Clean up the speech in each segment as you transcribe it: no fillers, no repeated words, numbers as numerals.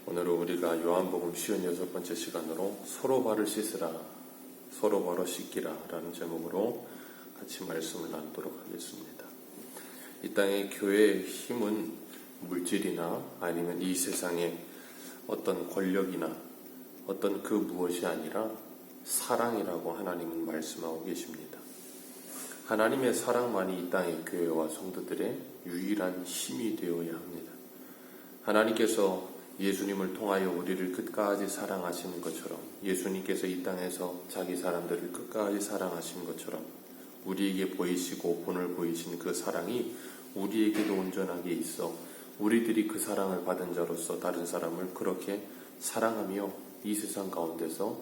오늘은 우리가 요한복음 56번째 시간으로 서로 발을 씻으라, 서로 바로 씻기라 라는 제목으로 같이 말씀을 나누도록 하겠습니다. 이 땅의 교회의 힘은 물질이나 아니면 이 세상의 어떤 권력이나 어떤 그 무엇이 아니라 사랑이라고 하나님은 말씀하고 계십니다. 하나님의 사랑만이 이 땅의 교회와 성도들의 유일한 힘이 되어야 합니다. 하나님께서 예수님을 통하여 우리를 끝까지 사랑하시는 것처럼, 예수님께서 이 땅에서 자기 사람들을 끝까지 사랑하신 것처럼 우리에게 보이시고 본을 보이신 그 사랑이 우리에게도 온전하게 있어 우리들이 그 사랑을 받은 자로서 다른 사람을 그렇게 사랑하며 이 세상 가운데서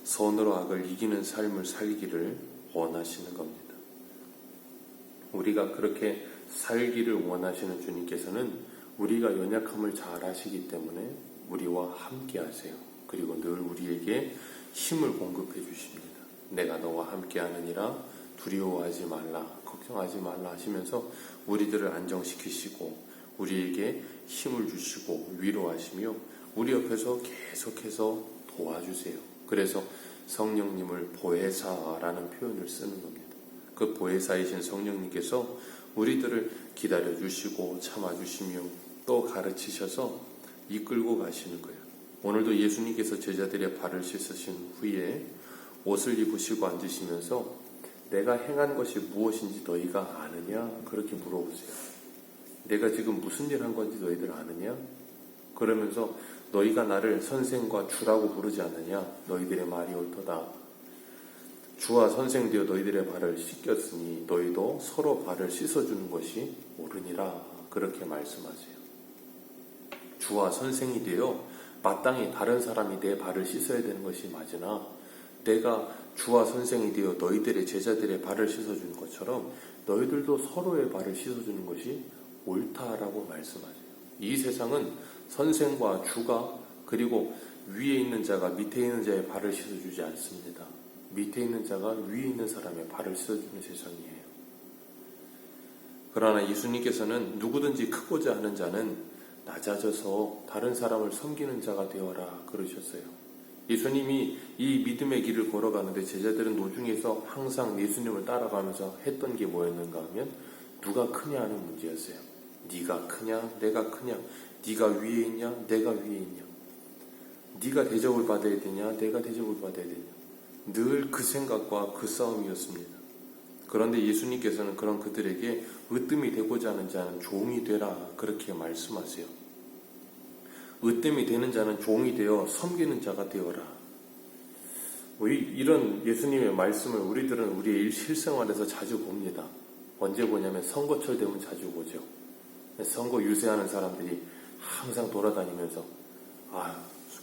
선으로 악을 이기는 삶을 살기를 원하시는 겁니다. 우리가 그렇게 살기를 원하시는 주님께서는 우리가 연약함을 잘 아시기 때문에 우리와 함께 하세요. 그리고 늘 우리에게 힘을 공급해 주십니다. 내가 너와 함께 하느니라, 두려워하지 말라, 걱정하지 말라 하시면서 우리들을 안정시키시고 우리에게 힘을 주시고 위로하시며 우리 옆에서 계속해서 도와주세요. 그래서 성령님을 보혜사라는 표현을 쓰는 겁니다. 그 보혜사이신 성령님께서 우리들을 기다려주시고 참아주시며 또 가르치셔서 이끌고 가시는 거예요. 오늘도 예수님께서 제자들의 발을 씻으신 후에 옷을 입으시고 앉으시면서 내가 행한 것이 무엇인지 너희가 아느냐? 그렇게 물어보세요. 내가 지금 무슨 일 한 건지 너희들 아느냐? 그러면서 너희가 나를 선생과 주라고 부르지 않느냐? 너희들의 말이 옳도다. 주와 선생 되어 너희들의 발을 씻겼으니 너희도 서로 발을 씻어주는 것이 옳으니라. 그렇게 말씀하세요. 주와 선생이 되어 마땅히 다른 사람이 내 발을 씻어야 되는 것이 맞으나 내가 주와 선생이 되어 너희들의 제자들의 발을 씻어주는 것처럼 너희들도 서로의 발을 씻어주는 것이 옳다라고 말씀하세요. 이 세상은 선생과 주가 그리고 위에 있는 자가 밑에 있는 자의 발을 씻어주지 않습니다. 밑에 있는 자가 위에 있는 사람의 발을 씻어주는 세상이에요. 그러나 예수님께서는 누구든지 크고자 하는 자는 낮아져서 다른 사람을 섬기는 자가 되어라 그러셨어요. 예수님이 이 믿음의 길을 걸어가는데 제자들은 노중에서 항상 예수님을 따라가면서 했던 게 뭐였는가 하면 누가 크냐 하는 문제였어요. 네가 크냐 내가 크냐, 네가 위에 있냐 내가 위에 있냐, 네가 대접을 받아야 되냐 내가 대접을 받아야 되냐, 늘 그 생각과 그 싸움이었습니다. 그런데 예수님께서는 그런 그들에게 으뜸이 되고자 하는 자는 종이 되라 그렇게 말씀하세요. 으뜸이 되는 자는 종이 되어 섬기는 자가 되어라. 이런 예수님의 말씀을 우리들은 우리의 실생활에서 자주 봅니다. 언제 보냐면 선거철 되면 자주 보죠. 선거 유세하는 사람들이 항상 돌아다니면서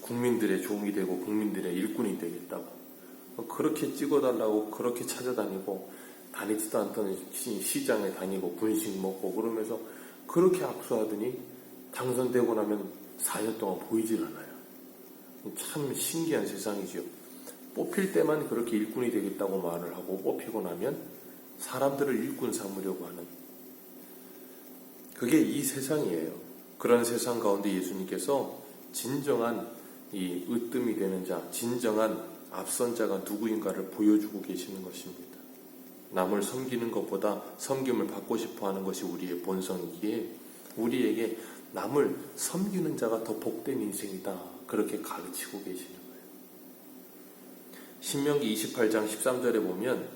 국민들의 종이 되고 국민들의 일꾼이 되겠다고 그렇게 찍어달라고 그렇게 찾아다니고 다니지도 않던 시장에 다니고 분식 먹고 그러면서 그렇게 악수하더니 당선되고 나면 4년 동안 보이질 않아요. 참 신기한 세상이죠. 뽑힐 때만 그렇게 일꾼이 되겠다고 말을 하고 뽑히고 나면 사람들을 일꾼 삼으려고 하는 그게 이 세상이에요. 그런 세상 가운데 예수님께서 진정한 이 으뜸이 되는 자, 진정한 앞선 자가 누구인가를 보여주고 계시는 것입니다. 남을 섬기는 것보다 섬김을 받고 싶어 하는 것이 우리의 본성이기에 우리에게 남을 섬기는 자가 더 복된 인생이다. 그렇게 가르치고 계시는 거예요. 신명기 28장 13절에 보면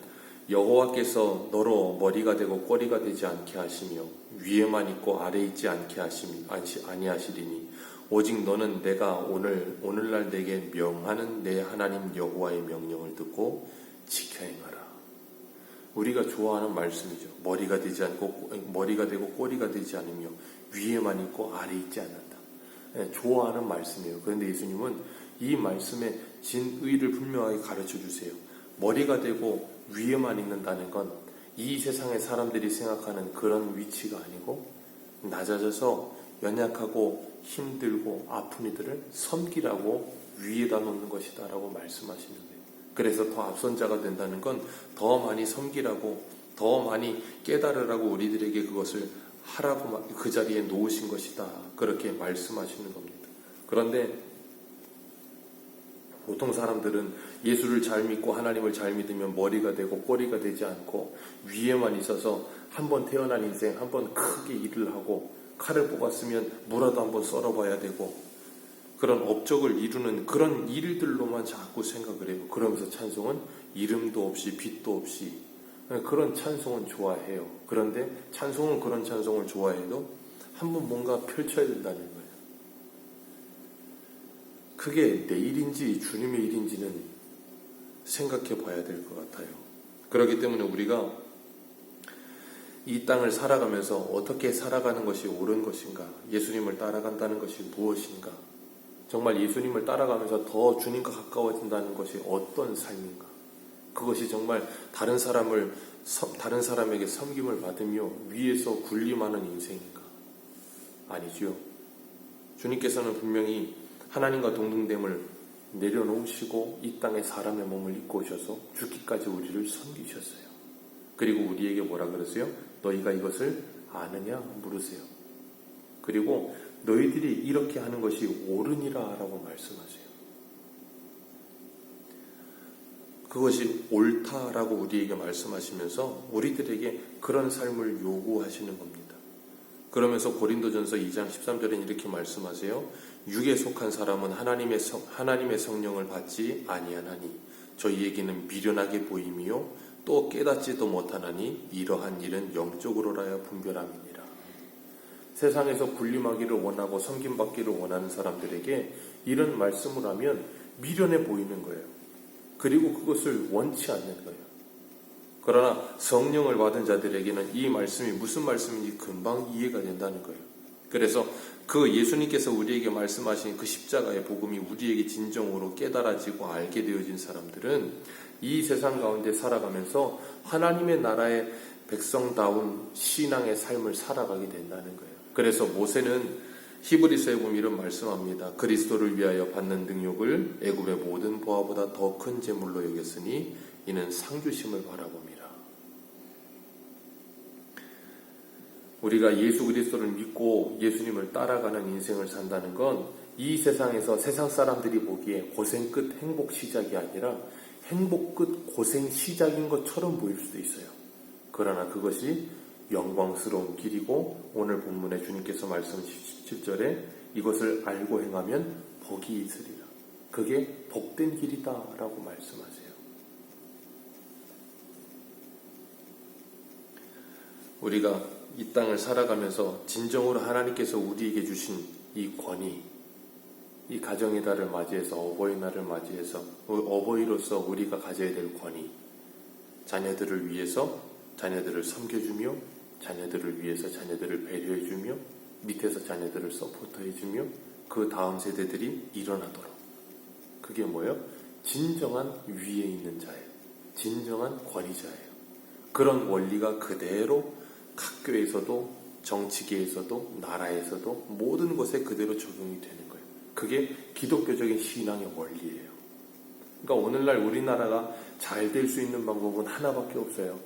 여호와께서 너로 머리가 되고 꼬리가 되지 않게 하시며 위에만 있고 아래 있지 않게 아니하시리니 오직 너는 내가 오늘날 내게 명하는 내 하나님 여호와의 명령을 듣고 지켜 행하라. 우리가 좋아하는 말씀이죠. 머리가 되고 꼬리가 되지 않으며 위에만 있고 아래 있지 않는다. 좋아하는 말씀이에요. 그런데 예수님은 이 말씀의 진의를 분명하게 가르쳐 주세요. 머리가 되고 위에만 있는다는 건 이 세상의 사람들이 생각하는 그런 위치가 아니고 낮아져서 연약하고 힘들고 아픈 이들을 섬기라고 위에다 놓는 것이다 라고 말씀하시는 거예요. 그래서 더 앞선 자가 된다는 건 더 많이 섬기라고 더 많이 깨달으라고 우리들에게 그것을 하라고 그 자리에 놓으신 것이다. 그렇게 말씀하시는 겁니다. 그런데 보통 사람들은 예수를 잘 믿고 하나님을 잘 믿으면 머리가 되고 꼬리가 되지 않고 위에만 있어서 한번 태어난 인생 한번 크게 일을 하고 칼을 뽑았으면 무라도 한번 썰어봐야 되고 그런 업적을 이루는 그런 일들로만 자꾸 생각을 해요. 그러면서 찬송은 이름도 없이 빛도 없이 그런 찬송은 좋아해요. 그런데 찬송은 그런 찬송을 좋아해도 한번 뭔가 펼쳐야 된다는 거예요. 그게 내 일인지 주님의 일인지는 생각해 봐야 될 것 같아요. 그렇기 때문에 우리가 이 땅을 살아가면서 어떻게 살아가는 것이 옳은 것인가, 예수님을 따라간다는 것이 무엇인가, 정말 예수님을 따라가면서 더 주님과 가까워진다는 것이 어떤 삶인가, 그것이 정말 다른 사람에게 섬김을 받으며 위에서 군림하는 인생인가? 아니죠. 주님께서는 분명히 하나님과 동등됨을 내려놓으시고 이 땅에 사람의 몸을 입고 오셔서 죽기까지 우리를 섬기셨어요. 그리고 우리에게 뭐라 그러세요? 너희가 이것을 아느냐 물으세요. 그리고 너희들이 이렇게 하는 것이 옳으니라 라고 말씀하세요. 그것이 옳다라고 우리에게 말씀하시면서 우리들에게 그런 삶을 요구하시는 겁니다. 그러면서 고린도전서 2장 13절에 이렇게 말씀하세요. 육에 속한 사람은 하나님의 성령을 받지 아니하나니 저희에게는 미련하게 보임이요 또 깨닫지도 못하나니 이러한 일은 영적으로라야 분별함이니라. 세상에서 군림하기를 원하고 섬김받기를 원하는 사람들에게 이런 말씀을 하면 미련해 보이는 거예요. 그리고 그것을 원치 않는 거예요. 그러나 성령을 받은 자들에게는 이 말씀이 무슨 말씀인지 금방 이해가 된다는 거예요. 그래서 그 예수님께서 우리에게 말씀하신 그 십자가의 복음이 우리에게 진정으로 깨달아지고 알게 되어진 사람들은 이 세상 가운데 살아가면서 하나님의 나라의 백성다운 신앙의 삶을 살아가게 된다는 거예요. 그래서 모세는 히브리서에 보면 이런 말씀합니다. 그리스도를 위하여 받는 능욕을 애굽의 모든 보화보다 더 큰 재물로 여겼으니 이는 상주심을 바라봅니다. 우리가 예수 그리스도를 믿고 예수님을 따라가는 인생을 산다는 건 이 세상에서 세상 사람들이 보기에 고생 끝 행복 시작이 아니라 행복 끝 고생 시작인 것처럼 보일 수도 있어요. 그러나 그것이 영광스러운 길이고 오늘 본문에 주님께서 말씀 17절에 이것을 알고 행하면 복이 있으리라. 그게 복된 길이다 라고 말씀하세요. 우리가 이 땅을 살아가면서 진정으로 하나님께서 우리에게 주신 이 권위, 이 가정의 달을 맞이해서 어버이날을 맞이해서 어버이로서 우리가 가져야 될 권위, 자녀들을 위해서 자녀들을 섬겨주며 자녀들을 위해서 자녀들을 배려해주며 밑에서 자녀들을 서포터해주며 그 다음 세대들이 일어나도록, 그게 뭐예요? 진정한 위에 있는 자예요. 진정한 권위자예요. 그런 원리가 그대로 학교에서도 정치계에서도 나라에서도 모든 곳에 그대로 적용이 되는 거예요. 그게 기독교적인 신앙의 원리예요. 그러니까 오늘날 우리나라가 잘 될 수 있는 방법은 하나밖에 없어요.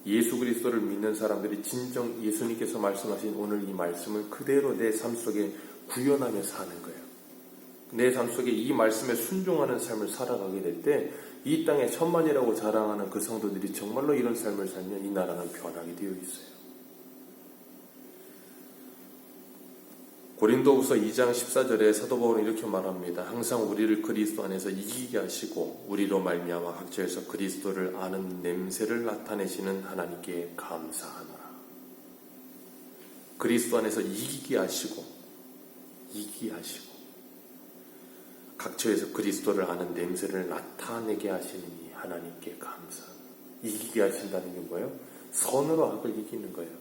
예수 그리스도를 믿는 사람들이 진정 예수님께서 말씀하신 오늘 이 말씀을 그대로 내 삶 속에 구현하며 사는 거예요. 내 삶 속에 이 말씀에 순종하는 삶을 살아가게 될 때 이 땅에 천만이라고 자랑하는 그 성도들이 정말로 이런 삶을 살면 이 나라는 변하게 되어 있어요. 고린도후서 2장 14절에 사도 바울은 이렇게 말합니다. 항상 우리를 그리스도 안에서 이기게 하시고 우리로 말미암아 각처에서 그리스도를 아는 냄새를 나타내시는 하나님께 감사하노라. 그리스도 안에서 이기게 하시고 각처에서 그리스도를 아는 냄새를 나타내게 하시는 이 하나님께 감사합니다. 이기게 하신다는 게 뭐예요? 선으로 악을 이기는 거예요.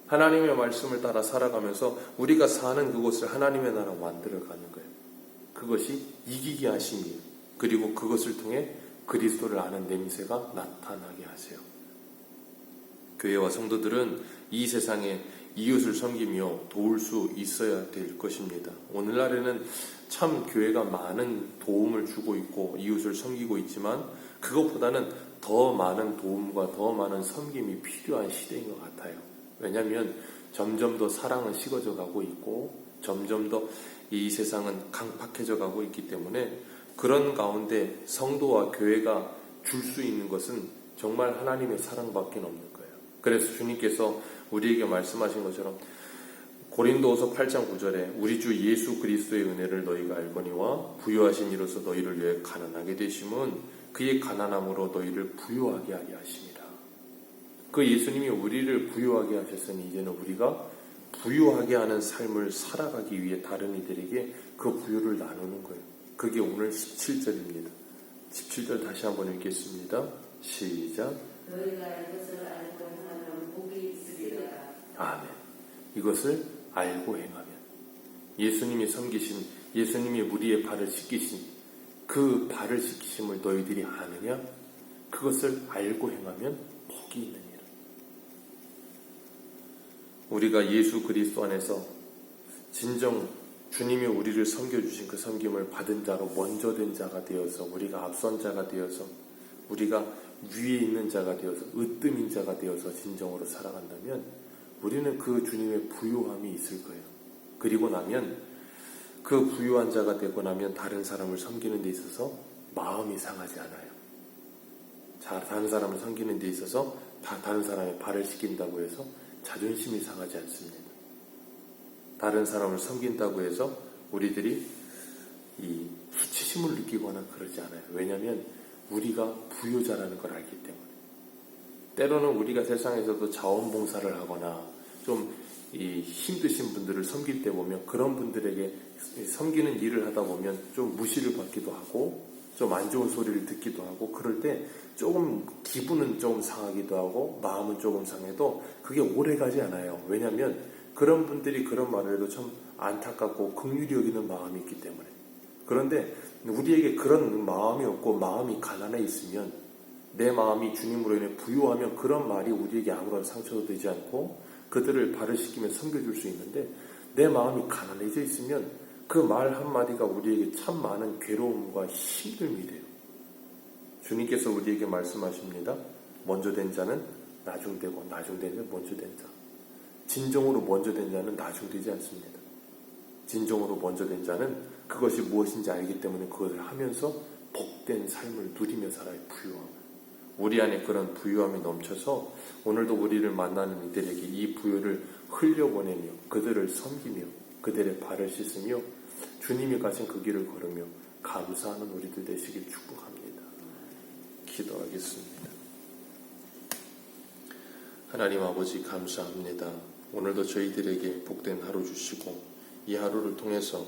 하나님의 말씀을 따라 살아가면서 우리가 사는 그곳을 하나님의 나라 만들어가는 거예요. 그것이 이기게 하심이에요. 그리고 그것을 통해 그리스도를 아는 냄새가 나타나게 하세요. 교회와 성도들은 이 세상에 이웃을 섬기며 도울 수 있어야 될 것입니다. 오늘날에는 참 교회가 많은 도움을 주고 있고 이웃을 섬기고 있지만 그것보다는 더 많은 도움과 더 많은 섬김이 필요한 시대인 것 같아요. 왜냐하면 점점 더 사랑은 식어져 가고 있고 점점 더 이 세상은 강팍해져 가고 있기 때문에 그런 가운데 성도와 교회가 줄 수 있는 것은 정말 하나님의 사랑밖에 없는 거예요. 그래서 주님께서 우리에게 말씀하신 것처럼 고린도후서 8장 9절에 우리 주 예수 그리스도의 은혜를 너희가 알거니와 부유하신 이로서 너희를 위해 가난하게 되심은 그의 가난함으로 너희를 부유하게 하게 하심이라. 그 예수님이 우리를 부유하게 하셨으니 이제는 우리가 부유하게 하는 삶을 살아가기 위해 다른 이들에게 그 부유를 나누는 거예요. 그게 오늘 17절입니다. 17절 다시 한번 읽겠습니다. 시작. 너희가 이것을 알고 행하면 복이 있으리라. 아멘. 이것을 알고 행하면, 예수님이 섬기신, 예수님이 우리의 발을 씻기신 그 발을 씻기심을 너희들이 아느냐? 그것을 알고 행하면 복이 있느니라. 우리가 예수 그리스도 안에서 진정 주님이 우리를 섬겨주신 그 섬김을 받은 자로 먼저 된 자가 되어서, 우리가 앞선 자가 되어서, 우리가 위에 있는 자가 되어서, 으뜸인 자가 되어서 진정으로 살아간다면 우리는 그 주님의 부유함이 있을 거예요. 그리고 나면 그 부유한 자가 되고 나면 다른 사람을 섬기는 데 있어서 마음이 상하지 않아요. 다른 사람을 섬기는 데 있어서 다른 사람의 발을 씻긴다고 해서 자존심이 상하지 않습니다. 다른 사람을 섬긴다고 해서 우리들이 이 수치심을 느끼거나 그러지 않아요. 왜냐하면 우리가 부유자라는 걸 알기 때문에. 때로는 우리가 세상에서도 자원봉사를 하거나 좀 힘드신 분들을 섬길 때 보면 그런 분들에게 섬기는 일을 하다 보면 좀 무시를 받기도 하고 좀 안 좋은 소리를 듣기도 하고, 그럴 때 조금 기분은 조금 상하기도 하고 마음은 조금 상해도 그게 오래 가지 않아요. 왜냐하면 그런 분들이 그런 말을 해도 참 안타깝고 긍휼히 여기는 마음이 있기 때문에. 그런데 우리에게 그런 마음이 없고 마음이 가난해 있으면, 내 마음이 주님으로 인해 부유하면 그런 말이 우리에게 아무런 상처도 되지 않고 그들을 발을 씻기며 섬겨줄 수 있는데, 내 마음이 가난해져 있으면 그 말 한마디가 우리에게 참 많은 괴로움과 힘듦이 돼요. 주님께서 우리에게 말씀하십니다. 먼저 된 자는 나중되고 나중된 자는 먼저 된 자. 진정으로 먼저 된 자는 나중되지 않습니다. 진정으로 먼저 된 자는 그것이 무엇인지 알기 때문에 그것을 하면서 복된 삶을 누리며 살아요. 부유함을. 우리 안에 그런 부유함이 넘쳐서 오늘도 우리를 만나는 이들에게 이 부유를 흘려보내며 그들을 섬기며 그들의 발을 씻으며 주님이 가신 그 길을 걸으며 감사하는 우리들 되시길 축복합니다. 기도하겠습니다. 하나님 아버지 감사합니다. 오늘도 저희들에게 복된 하루 주시고 이 하루를 통해서